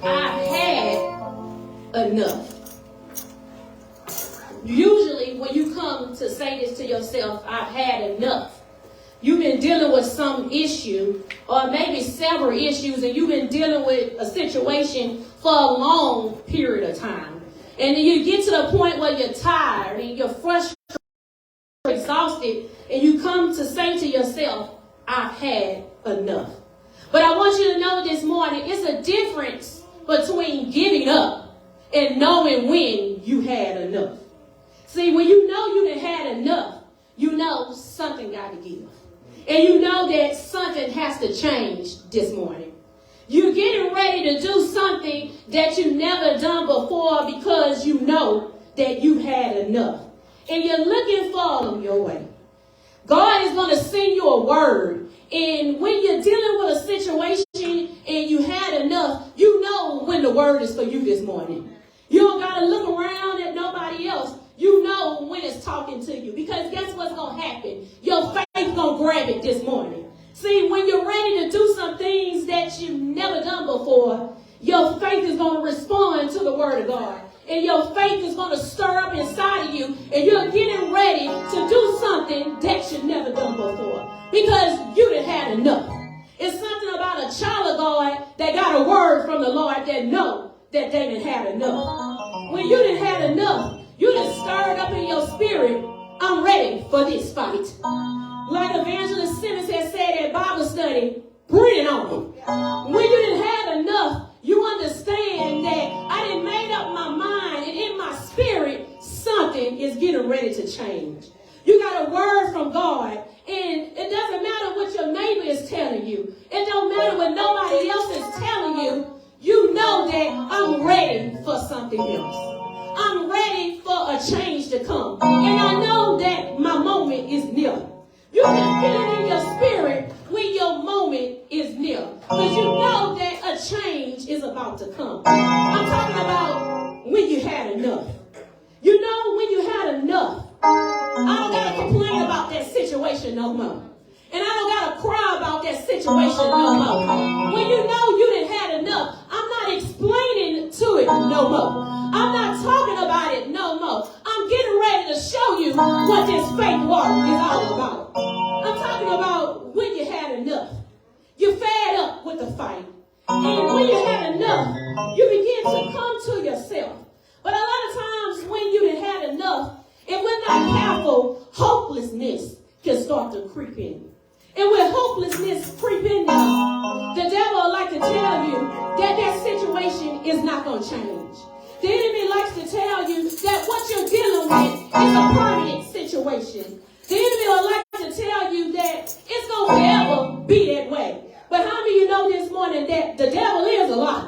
I've had enough. Usually when you come to say this to yourself, I've had enough, you've been dealing with some issue or maybe several issues, and you've been dealing with a situation for a long period of time. And then you get to the point where you're tired and you're frustrated, exhausted, and you come to say to yourself, I've had enough. But I want you to know this morning, it's a difference between giving up and knowing when you had enough. See, when you know you done had enough, you know something got to give. And you know that something has to change this morning. You're getting ready to do something that you never done before because you know that you had enough. And you're looking for your way. God is going to send you a word. And when you're dealing with a situation and you had enough, you know when the word is for you this morning. You don't got to look around at nobody else. You know when it's talking to you. Because guess what's going to happen? Your faith going to grab it this morning. See, when you're ready to do some things that you've never done before, your faith is going to respond to the word of God. And your faith is going to stir up inside of you. And you're getting ready to do something that you've never done before. Because you done had enough. It's something about a child of God that got a word from the Lord that know that they done had enough. When you done had enough, you done stirred up in your spirit, I'm ready for this fight. Like Evangelist Simmons has said at Bible study, bring it on. When you done had enough, you understand that I done made up my mind, and in my spirit, something is getting ready to change. You got a word from God, and it doesn't matter what your neighbor is telling you. It don't matter what nobody else is telling you. You know that I'm ready for something else. I'm ready for a change to come. And I know that my moment is near. You can feel it in your spirit when your moment is near. Because you know that a change is about to come. I'm talking about when you had enough. You know when you had enough. I don't got to complain about that situation no more. And I don't got to cry about that situation no more. When you know you done had enough, I'm not explaining to it no more. I'm not talking about it no more. I'm getting ready to show you what this faith walk is all about. I'm talking about when you had enough. You're fed up with the fight. And when you had enough, you begin to come to yourself. But a lot of times when you done had enough, if we're not careful, hopelessness can start to creep in. And when hopelessness creep in now, the devil will like to tell you that that situation is not going to change. The enemy likes to tell you that what you're dealing with is a permanent situation. The enemy will like to tell you that it's going to forever be that way. But how many of you know this morning that the devil is a liar?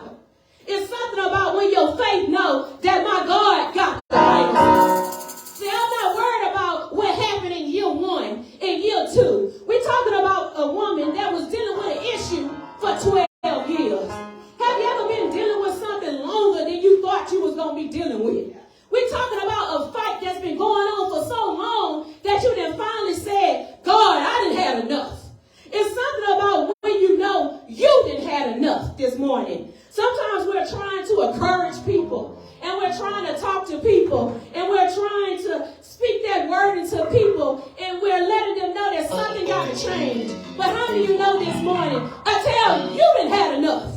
It's something about when your faith knows that my God got the right. See, I'm not worried about what happened in year 1 and year 2. We're talking about a woman that was dealing with an issue for 12 years. Have you ever been dealing with something longer than you thought you was going to be dealing with? We're talking about a fight that's been going on for so long that you then finally said, God, I done had enough. It's something about when you know you done had enough this morning. Sometimes we're trying to encourage people, and we're trying to talk to people, and we're trying to speak that word into people, and we're letting them know that something got to change. But how do you know this morning? I tell you, you done had enough.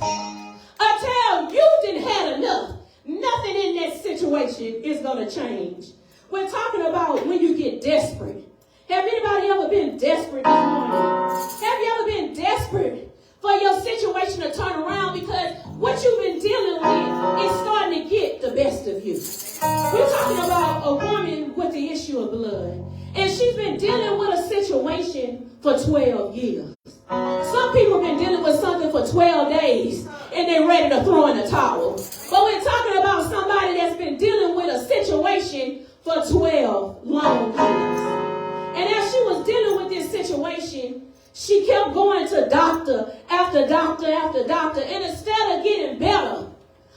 I tell you, you done had enough. Nothing in that situation is going to change. We're talking about when you get desperate. Have anybody ever been desperate this morning? Have you ever been desperate for your situation to turn around because what you've been dealing with is starting to get the best of you? We're talking about a woman with the issue of blood. And she's been dealing with a situation for 12 years. Some people have been dealing with something for 12 days and they're ready to throw in a towel. But we're talking about somebody that's been dealing with a situation for 12 long years. And as she was dealing with this situation, she kept going to doctor after doctor after doctor. And instead of getting better,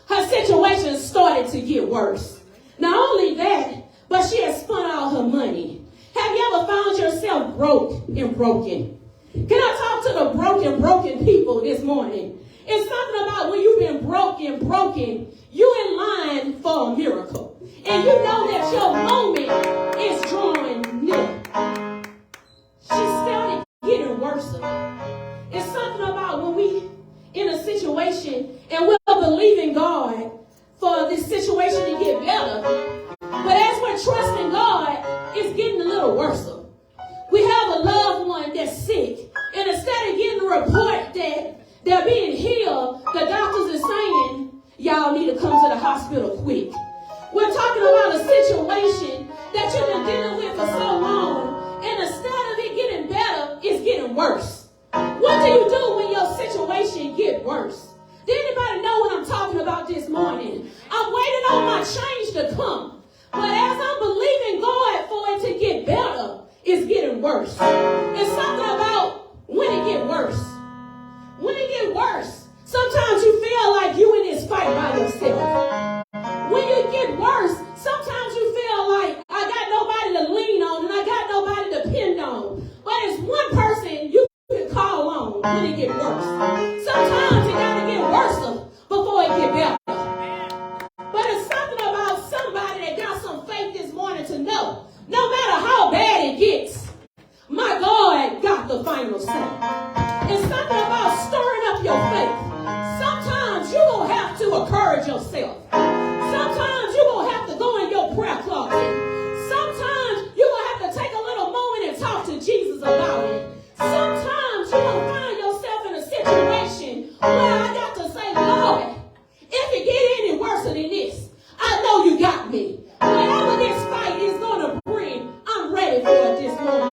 her situation started to get worse. Not only that, but she had spent all her money. Have you ever found yourself broke and broken? Can I talk to the broken people this morning? It's something about when you've been broke heartbroken, broken, you in line for a miracle. And you know that your moment is drawing near. She started getting worse. It's something about when we in a situation and we're believing God for this situation to get better. But as we're trusting God, it's getting a little worse. We have a loved one that's sick. And instead of getting a report that they're being healed, the doctors are saying, y'all need to come to the hospital quick. We're talking about a situation that you've been dealing with for so long. And instead of it getting better, it's getting worse. What do you do when your situation gets worse? Did anybody know what I'm talking about this morning? I'm waiting on my change to come. But as I'm believing God for it to get better, it's getting worse. It's something about when it gets worse. When it gets worse, sometimes you feel like you in this fight by yourself. When you get worse, sometimes you feel like I got nobody to lean on and I got nobody to depend on. But it's one person you can call on when it gets worse. Sometimes it got to get worse before it gets better. But it's something about somebody that got some faith this morning to know, no matter how bad it gets, my God got the final say. It's something about stirring up your faith. Sometimes you're going to have to encourage yourself. Sometimes you're going to have to go in your prayer closet. Sometimes you're going to have to take a little moment and talk to Jesus about it. Sometimes you're going to find yourself in a situation where I got to say, Lord, if it get any worse than this, I know you got me. Whatever this fight is going to bring, I'm ready for it this morning.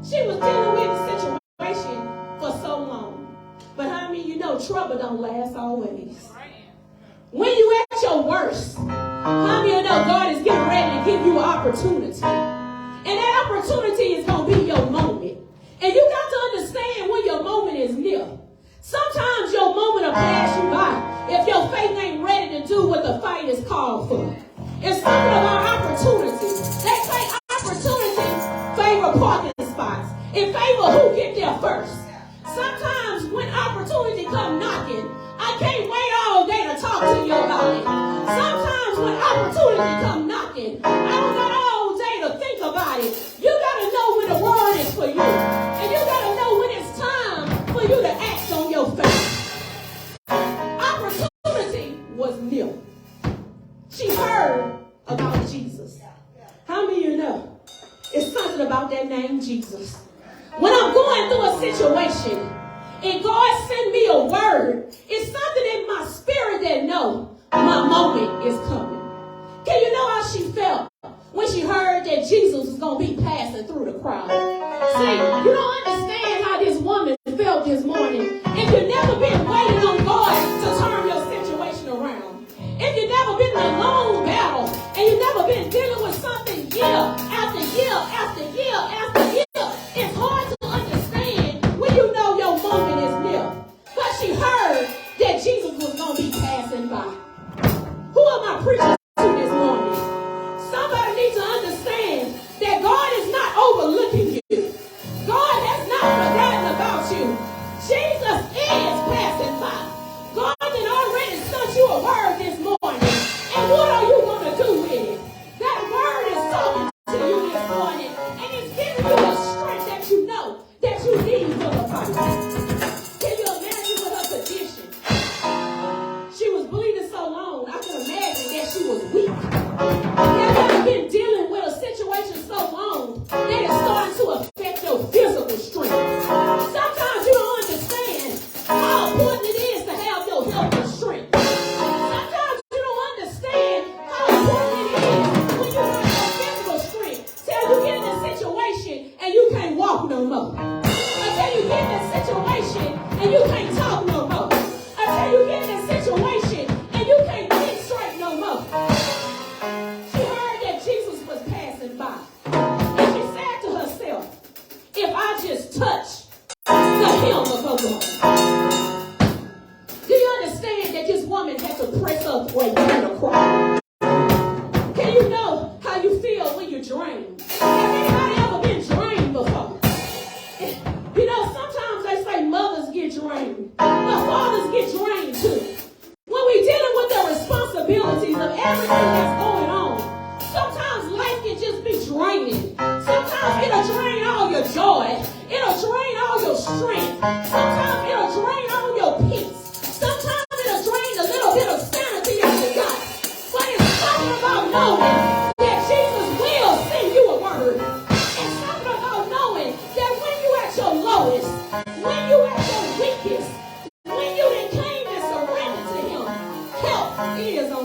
She was dealing with the situation for so long. But how many of you know trouble don't last always? When you at your worst, how many of you know God is getting ready to give you an opportunity? And that opportunity is going to be your moment. And you got to understand when your moment is near. Sometimes your moment will pass you by if your faith ain't ready to do what the fight is called for. It's something about opportunity. They say opportunity favor parking spots. It favor who get there first. Sometimes when opportunity come knocking, I can't wait all day to talk to you about it. Sometimes when opportunity come knocking, I don't got all day to think about it. You got to know when the word is for you. And you got to know when it's time for you to act on your faith. Opportunity was new. She heard about Jesus. How many of you know? It's something about that name Jesus. When I'm going through a situation and God send me a word, it's something in my spirit that know my moment is coming. Can you know how she felt when she heard that Jesus was going to be passing through the crowd? See, you don't understand how this woman felt this morning. If you've never been waiting on God to turn your situation around, if you've never been in a long battle and you've never been dealing with something year after year after year after year, it's hard to understand when you know your moment is near. But she heard that Jesus was going to be passing by. Who am I preaching to this morning? Somebody needs to understand that God is not overlooking you. God has not forgotten about you. Jesus is passing by. God has already sent you a word this morning. And what are you going to do with it? That word is talking to you this morning. And it's giving you the strength that you know that you need for the fight. Can you imagine with her condition? She was bleeding so long, I can imagine that she was weak. Have you ever been dealing with a situation so long that it's starting to affect your physical strength? Sometimes you don't understand how important it is to have your health and strength. Sometimes you don't understand how important it is when you have your physical strength till you get in a situation and you can't walk no more. Until you get in a situation and you can't talk no more. Until you get in a situation and you can't think straight no more. She heard that Jesus was passing by. And she said to herself, if I just touch the hem of her garment. Do you understand that this woman had to press up way down the crowd? Can you know how you feel when you're drained? Has anybody ever been drained before? You know, sometimes they say mothers get drained, but fathers get drained too.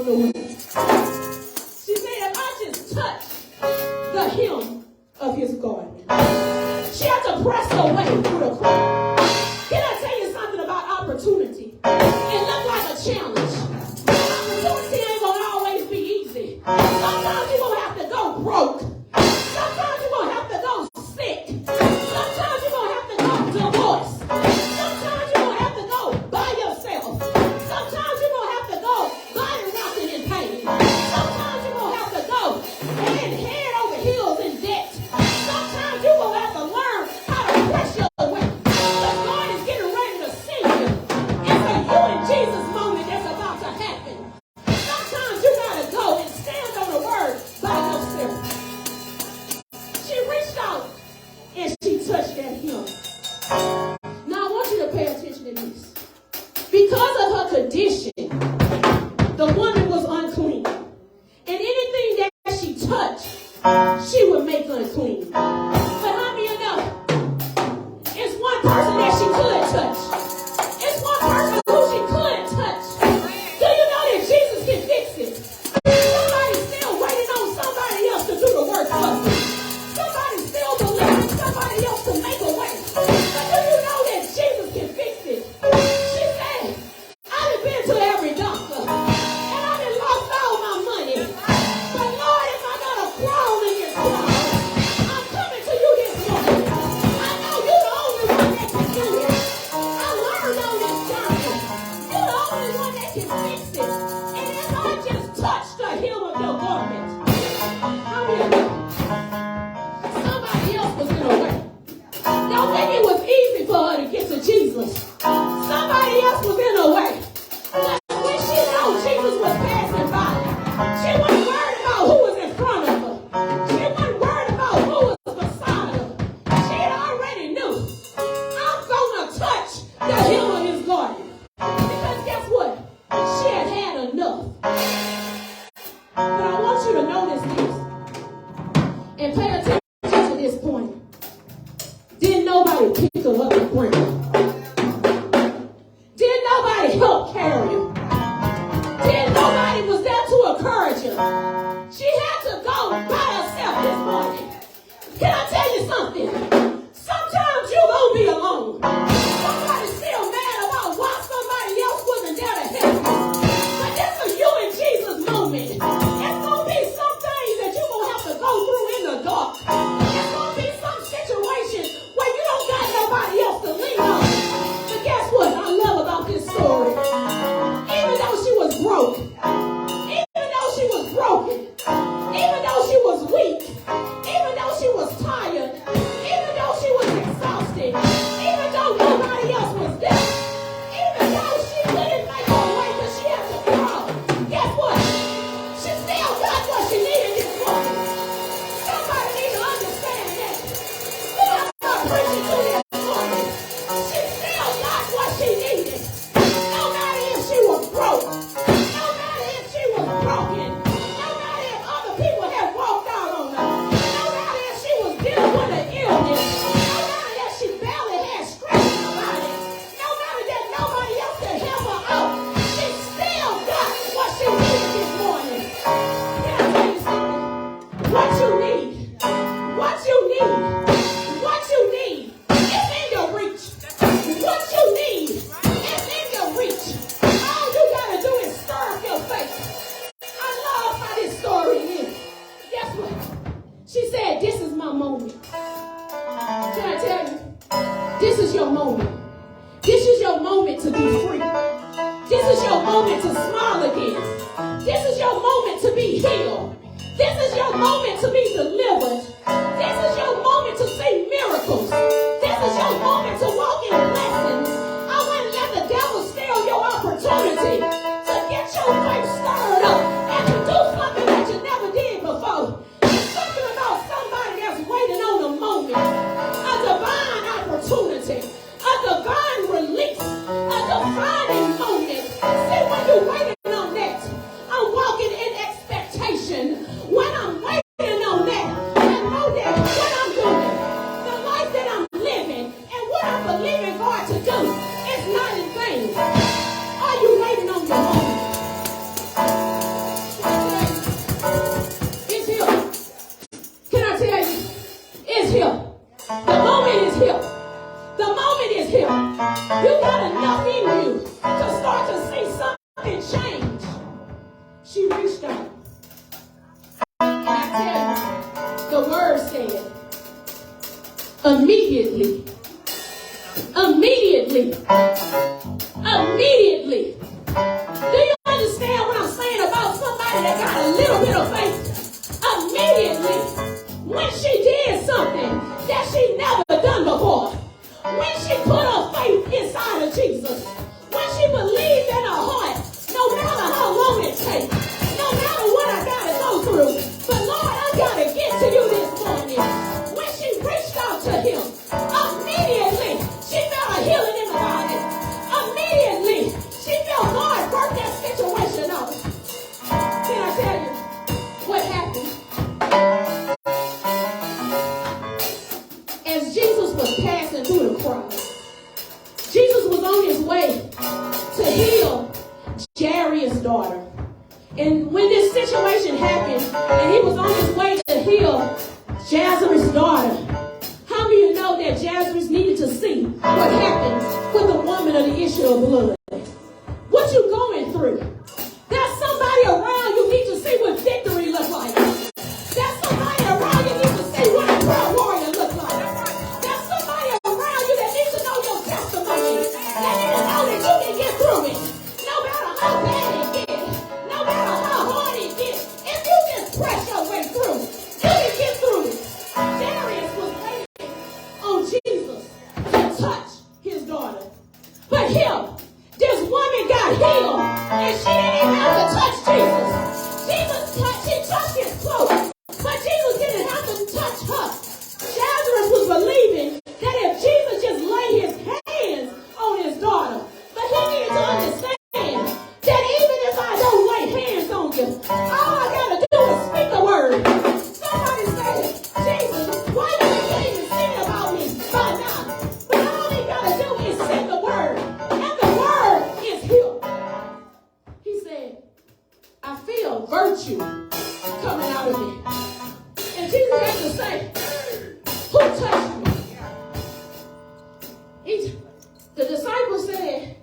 on the way. She said, if I just touch the hem of his garment. She had to press her way through the crowd. Can I tell you something about opportunity? It looked like a challenge. Opportunity ain't going to always be easy. Sometimes you're going to have to go broke. Sometimes you're going to have to go sick. Sometimes you're going to have to go divorced. Sometimes you're going to have to go by yourself. Sometimes you're going to have to go body rocking in pain. Sometimes you're going to have to go head over heels in debt. Sometimes you're going to have to learn how to press your way. But God is getting ready to send you. It's a you and Jesus moment that's about to happen. Sometimes you got to go and stand on the word by yourself. She reached out and she touched that hem. Now I want you to pay attention to this. Because of her condition, the woman was unclean. And anything that she touched, she would make unclean. But how many of you know? It's one person that she could touch. It's one person who she could touch. Do you know that Jesus can fix it? Somebody's still waiting on somebody else to do the work for them. Somebody's still believing somebody else to make a way. But do you know that Jesus can fix it? She said, I done been to every doctor. And I done lost all my money. But Lord, if I gotta crawl in this crowd, I'm coming to you this morning. I know you're the only one that can do it. I learned on this journey. You're the only one that can fix it. And if I just touch the hem of your garment, how many of you? Somebody else was in the way. Don't think it was easy for her to get to Jesus. Somebody else was in her way. But when she knew Jesus was passing by, she wasn't worried about who was in front of her. She wasn't worried about who was beside her. She already knew, I'm going to touch the hem of his garment. Because guess what? She had had enough. But I want you to notice this. And pay attention to this point. Didn't nobody pick her up and bring her. Didn't nobody help carry her. Didn't nobody was there to encourage her. She had to go by herself this morning. Can I tell you something? Sometimes you won't be alone. Somebody's still mad about why somebody else wasn't there to help you. But this is you and Jesus moment. It's going to be some things that you're going to have to go through in the dark. It's going to be some situations where you don't got nobody else to lean on. But guess what I love about this story? Even though she was broke, even though she was broken, even though she was weak, even though she was tired, even though she was exhausted, even though nobody else was there, even though she couldn't make her way because she had to crawl, guess what? She still got what she needed this morning. Somebody needs to understand that. Who am I preaching to this morning? She still got what she needed. No matter if she was broke, no matter if she was broken, no matter if other people had walked out on her, no matter if she was dealing with an illness, no matter that she barely had strength in her body, no matter that nobody else could help her out, she still got what she needed this morning. Can I tell you something? What you need, what you need, what you need is in your reach. What you need is in your reach. All you gotta do is stir up your faith. I love how this story ends. Guess what? She said, this is my moment. Can I tell you? This is your moment. This is your moment to be free. This is your moment to smile again. This is your moment to be healed. This is your moment to be delivered. This is your moment to see miracles. This is your moment to walk in blessings. I wouldn't let the devil steal your opportunity to get your faith stirred up and to do something that you never did before. It's something about somebody that's waiting on a moment, a divine opportunity, a divine release, a defining moment. See, when you're waiting on that, I'm walking in expectation. When I'm waiting on that, daughter. And when this situation happened, and he was on his way to heal Jairus' daughter, how do you know that Jairus needed to see what happened with the woman of the issue of blood? What you going through? There's somebody around you need to see what victory looks like. There's somebody around you need to see what a prayer warrior looks like. There's somebody around you that needs to know your testimony. That need to know that you can get through it. No matter how bad it gets, no matter how hard it gets, if you just press your way through, you can get through it. Jairus was waiting on Jesus to touch his daughter. But here, this woman got healed, and she didn't even have to touch Jesus. She touched his cloak, but Jesus didn't have to touch her. Jairus was believing that if Jesus just laid his hands on his daughter, but he needed to understand that even if I don't lay hands on you, all I got to do is speak a word. Somebody said, Jesus, why you ain't even sing about me by now? But all he got to do is say the word, and the word is healed. He said, I feel virtue coming out of me. And Jesus had to say, who touched me? The disciples said,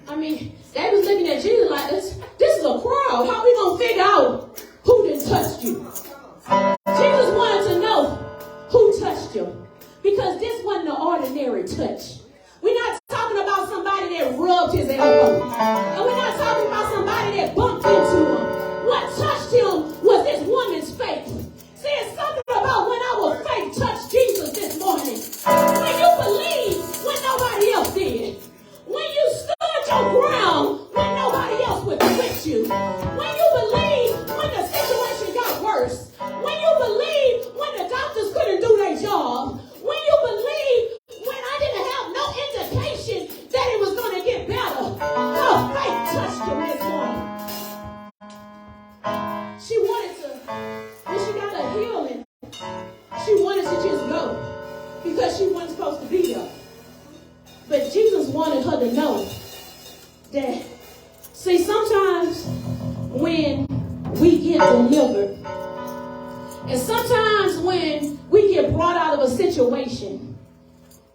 they was looking at Jesus like, this is a crowd. How we going to figure out who done touched you? Jesus wanted to know who touched you. Because this wasn't an ordinary touch. We're not talking about somebody that rubbed his elbow. And we're not talking about somebody that bumped into him. What touched him was this woman's faith. See, it's something about when our faith touched Jesus this morning. When you believe when nobody else did. When you stood your ground when nobody else was with you. When you believe when the situation got worse. When you believe when the doctors couldn't do their job. When you believe when I didn't have no indication that it was going to get better. Her faith touched him this morning. She wanted to, when she got her healing, she wanted to just go because she wasn't supposed to be there. But Jesus wanted her to know that, see, sometimes when we get delivered, and sometimes when we get brought out of a situation,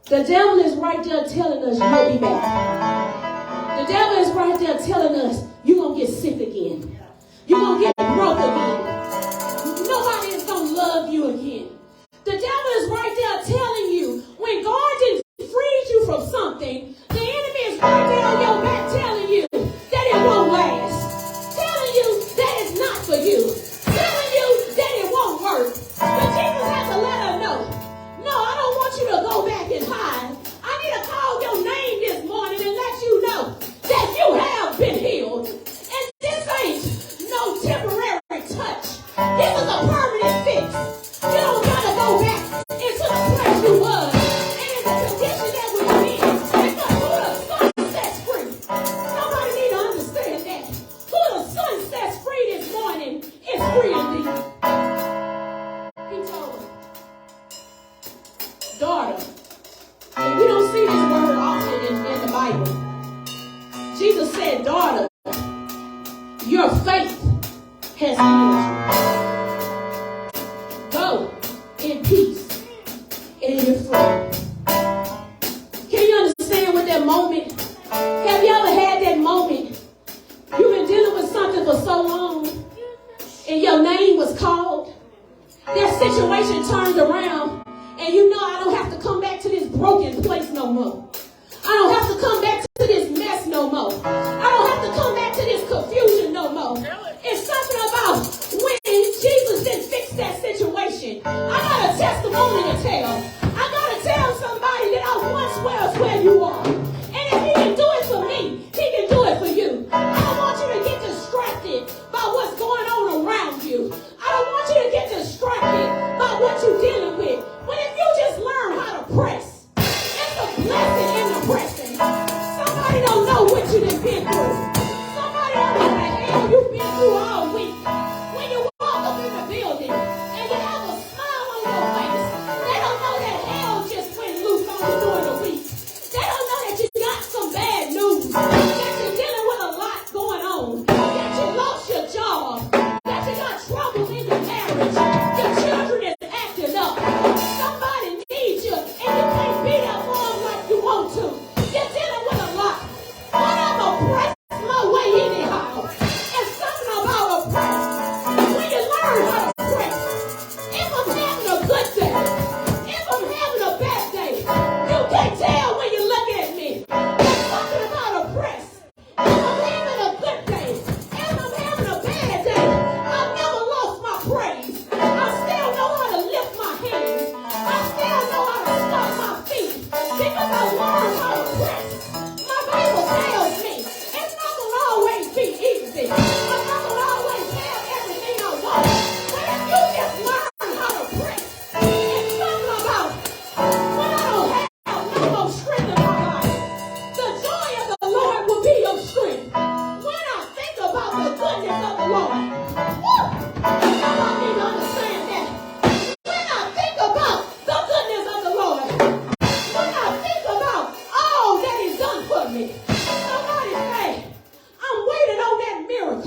the devil is right there telling us you'll be back. The devil is right there telling us you're going to get sick again. You're going to get broke again. Nobody is going to love you again. The devil is right there telling you when God didn't free you from something, the enemy is right there on your back telling you that it won't last. Telling you that it's not for you. Telling you that it won't work. But Jesus had to let her know, no, I don't want you to go back and hide. I need to call your name this morning and let you know that you have been healed. And this ain't no temporary touch. This is a permanent fix. You don't got to go back into the place you was and in the condition that we were in. Because who the Son sets free. Somebody need to understand that. Who the Son sets free this morning is free indeed. He told her, daughter, and we don't see this word often in the Bible. Jesus said, daughter, your faith has healed you. Go in peace and you're free. Can you understand what that moment? Have you ever had that moment? You've been dealing with something for so long and your name was called. That situation turned around and you know I don't have to come back to this broken place no more. I don't have to come back to this mess no more. I don't have to come back to this confusion no more. It's something about when Jesus didn't fix that situation. I got a testimony to tell. I got to tell somebody that I once was where you are. And if he can do it for me, he can do it for you. I don't want you to get distracted by what's going on around you. I don't want you to get distracted by what you're dealing with. But if you just learn how to press, it's a blessing in the pressing.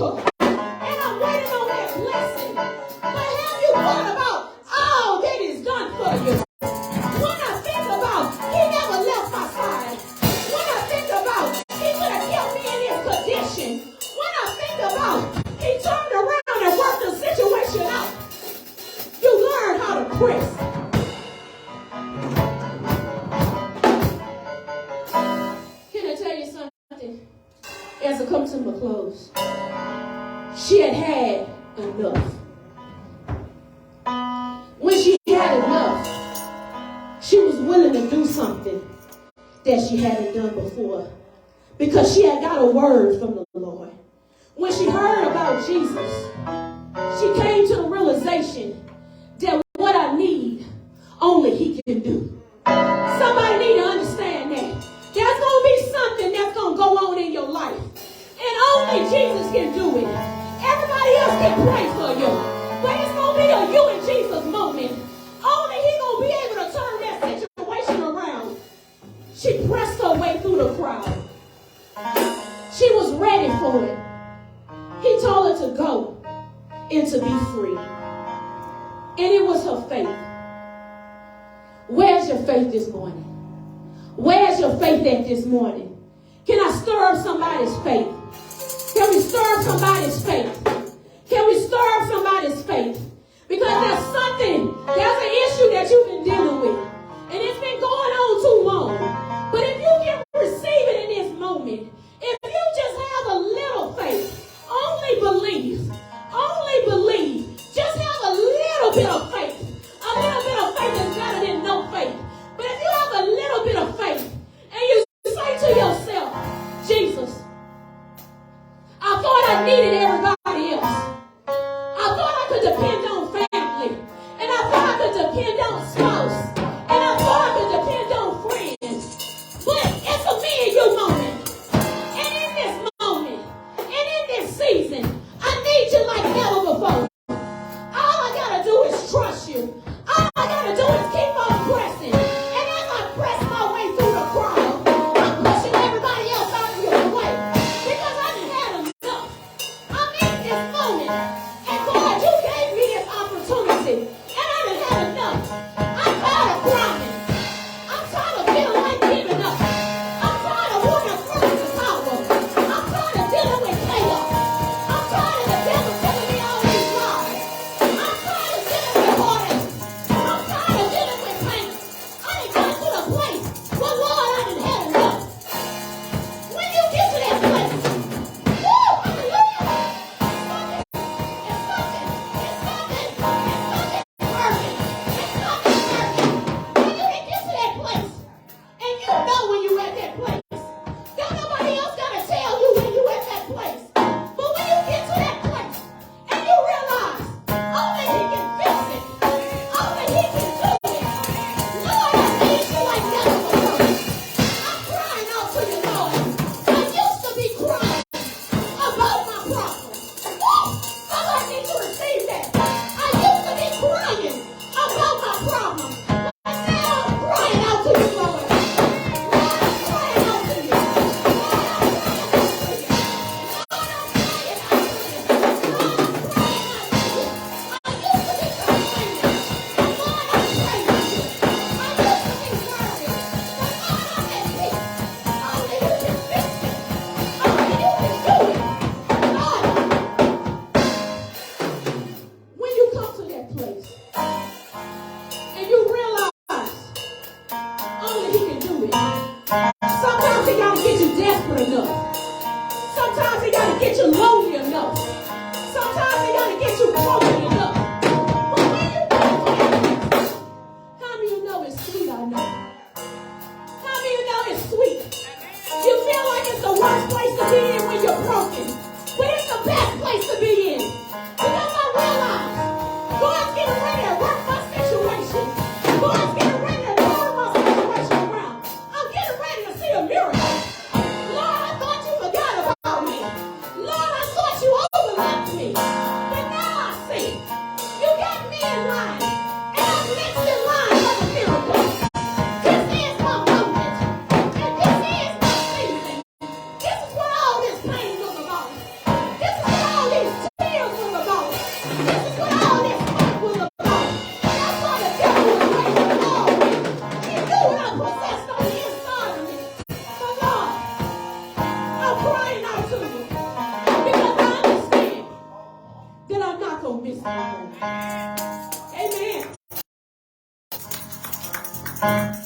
miracle. And I'm waiting on that blessing. But have you thought about all that is done for you? When I think about he never left my side. When I think about he could have kept me in this condition. When I think about he turned around and worked the situation out. You learn how to press. Can I tell you something? As I come to my close, she had enough. When she had enough, she was willing to do something that she hadn't done before because she had got a word from the Lord. When she heard about Jesus, she came to the realization that what I need, only he can do. Somebody need to understand that. There's going to be something that's going to go on in your life. And only Jesus can do it. Everybody else can pray for you. But it's going to be a you and Jesus moment. Only he's going to be able to turn that situation around. She pressed her way through the crowd. She was ready for it. He told her to go and to be free. And it was her faith. Where's your faith this morning? Where's your faith at this morning? Can I stir up somebody's faith? Can we stir up somebody's faith? Can we stir up somebody's faith? Because there's an issue that you've been dealing with. And it's been going on too long. But if you can receive it in this moment, if you just have a little faith, only believe, just have a little bit of faith. A little bit of faith is better than no faith. But if you have a little bit of faith, and you say to yourself, Jesus, I thought I needed everybody else. I thought I could depend on family. And I thought I could depend on spouse. And I thought I could depend on friends. But it's a me and you moment. And in this moment, and in this season, I need you like never before. All I gotta do is trust you. All I gotta do is keep on pressing. And as I press my way through the crowd, I'm pushing everybody else out of your way. Because I done had enough. I'm in this moment. And God, you gave me this opportunity. And I done had enough. I'm tired of grinding. I'm tired of feeling like giving up. I'm tired of wanting to throw in the towel. I'm tired of dealing with chaos. I'm tired of the devil telling me all these lies. I'm tired of dealing with heartache. I'm tired of dealing with pain. I done got to the place where, Lord, I done had enough. When you get to that place, woo, hallelujah, it's something working. When you done get to that place, and you know when you at that place, don't nobody else gotta tell you when you at that place. But when you get to that place, and you realize only he can fix it, only he can do it. Lord, I need you like never before. I'm crying out to you, Lord. I used to be crying about my problem. Woo! Somebody needs to receive that. I used to be crying about my problem. But now I'm crying out to you, Lord. Lord, I'm crying out to you. Lord, I'm crying out to you. When you come to that place and you realize only he can do it, sometimes he got to get you desperate enough. Sometimes he got to get you lonely enough. Sometimes he got to get you broken enough. But when you go to that place, how do you know it's sweet? I know. How do you know it's sweet? You feel like it's the worst place to be in when you're broken. But it's the best place to be in. Because I realize God's getting ready to work my situation. God's getting ready to turn my situation around. I'm getting ready to see a miracle. Lord, I thought you forgot about me. Lord, I don't miss my moment. Amen.